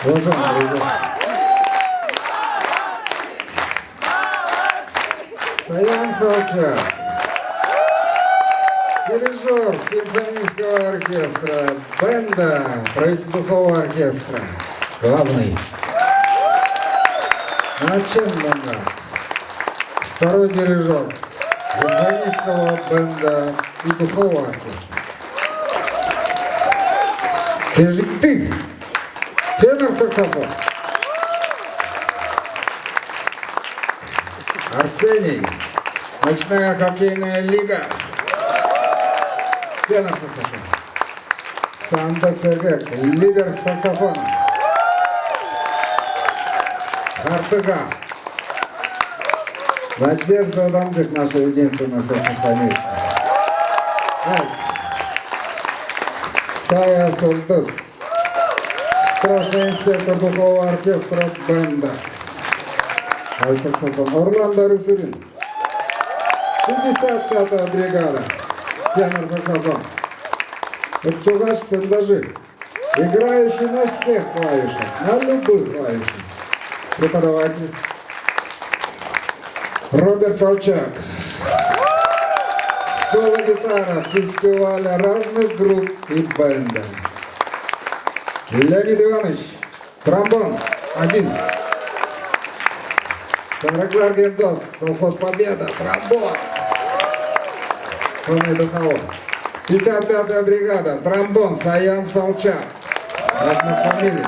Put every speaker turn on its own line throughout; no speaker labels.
Уважаемые друзья. Саян Салчак, дирижер симфонического оркестра, бенда, правительства духового оркестра, главный. Начальник, второй дирижер симфонического бенда и духового оркестра. Ты, тенор-саксофон. Арсений, ночная хоккейная лига, тенор-саксофон. Сандак Сергек, лидер саксофона. Хартыга. Надежда Адамчик, наша единственная саксофонистка. Сая Сурдыс, страшный инспектор духового оркестра бенда. Орландо Рысурин, 55-я бригада, тенор-саксофон. Это Чугаш Сендажи, играющий на всех клавишах, на любых клавишах. Преподаватель Роберт Салчак, соло-гитара фестиваля разных групп и бенда. Леонид Иванович, тромбон, один. Сараклар Гендос, совхоз Победа, тромбон. Полный духовой. 55-я бригада, тромбон, Саян Салчак, однофамилец.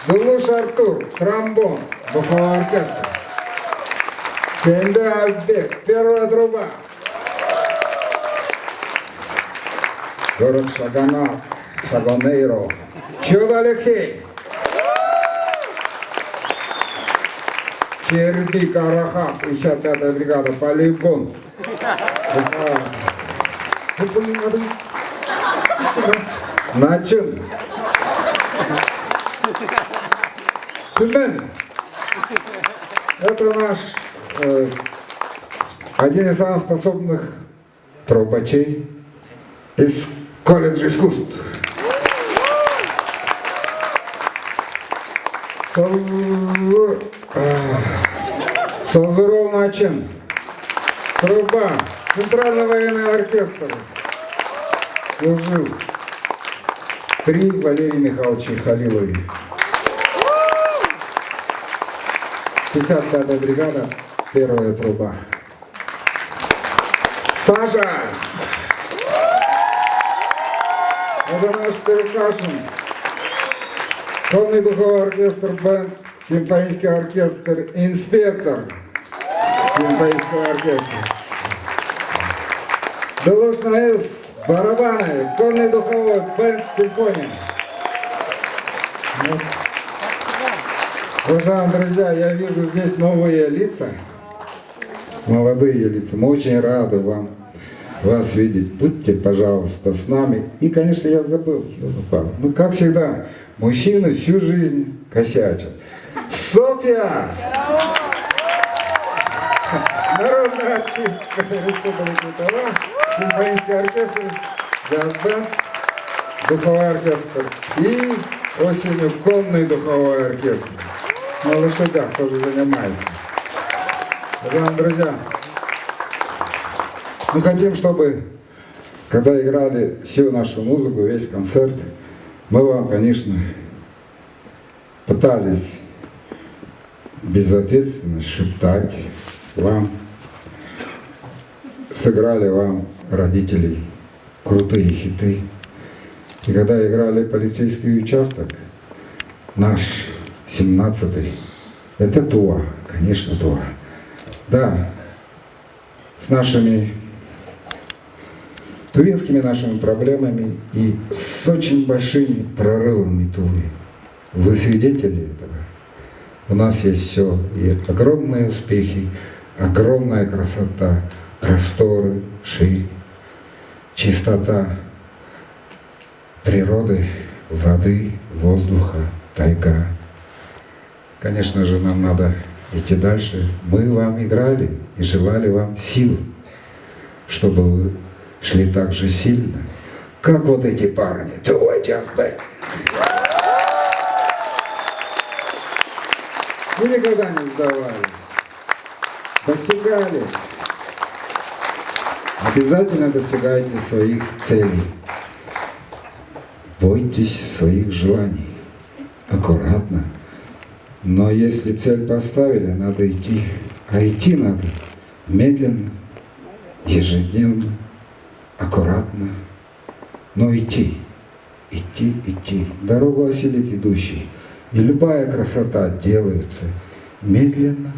Дулуш Артур, тромбон, духовой оркестр. Сенде Альбек, первая труба. Город Шагонар, Шагонейро. Чудо Алексей. Черби Караха, 55-я бригада, полигон. Начин. Тюмень. Это наш один из самых способных трубачей из колледжа искусств. Созурол Начин, труба, Центральный военный оркестр, служил при Валерии Михайловиче Халилове. 55-я бригада, первая труба. Саша! Это наш перекашен. Полный духовой оркестр бенд, симфонический оркестр, инспектор симфонического оркестра. Доложная С, барабаны, конный духовой бенд, симфония. Вот. Уважаемые друзья, я вижу здесь новые лица, молодые лица. Мы очень рады вас видеть. Будьте, пожалуйста, с нами. И, конечно, я забыл. Ну, как всегда, мужчины всю жизнь косячат. Софья! Народная артистка Республики Тыва, симфонический оркестр, джаз-бенд, духовой оркестр и осенью конный духовой оркестр. На лошадях тоже занимается. Уважаемые друзья, мы хотим, чтобы, когда играли всю нашу музыку, весь концерт, мы вам, конечно, пытались безответственно шептать вам, сыграли вам, родителей, крутые хиты. И когда играли полицейский участок, наш 17-й, это Туа, конечно, Туа. Да, с нашими тувинскими нашими проблемами и с очень большими прорывами Тувы. Вы свидетели этого. У нас есть все, и огромные успехи, огромная красота, просторы, ширь, чистота природы, воды, воздуха, тайга. Конечно же, нам надо идти дальше. Мы вам играли и желали вам сил, чтобы вы шли так же сильно, как вот эти парни. Твой джаз-бэнд. Вы никогда не сдавались. Достигали. Обязательно достигайте своих целей. Бойтесь своих желаний. Аккуратно. Но если цель поставили, надо идти. А идти надо медленно, ежедневно, аккуратно. Но идти. Идти, идти. Дорогу осилит идущий. И любая красота делается медленно,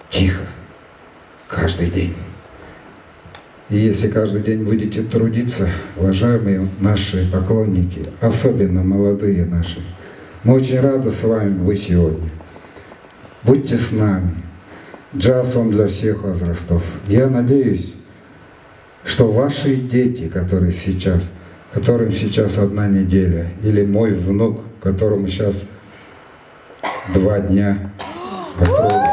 тихо. Каждый день. И если каждый день будете трудиться, уважаемые наши поклонники, особенно молодые наши, мы очень рады с вами вы сегодня. Будьте с нами. Джаз он для всех возрастов. Я надеюсь, что ваши дети, которым сейчас 1 неделя, или мой внук, которому сейчас 2 дня по-трудно,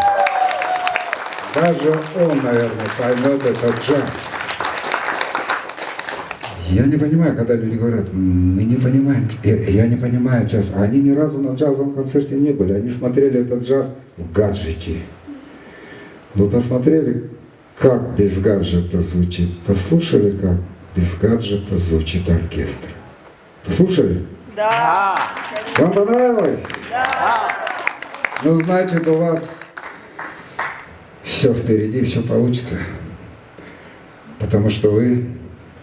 даже он, наверное, поймет этот джаз. Я не понимаю, когда люди говорят, мы не понимаем, я не понимаю джаз. Они ни разу на джазовом концерте не были, они смотрели этот джаз в гаджете. Вы посмотрели, как без гаджета звучит? Послушали, как без гаджета звучит оркестр? Послушали?
Да.
Вам понравилось?
Да.
Ну, значит, у вас все впереди, все получится. Потому что вы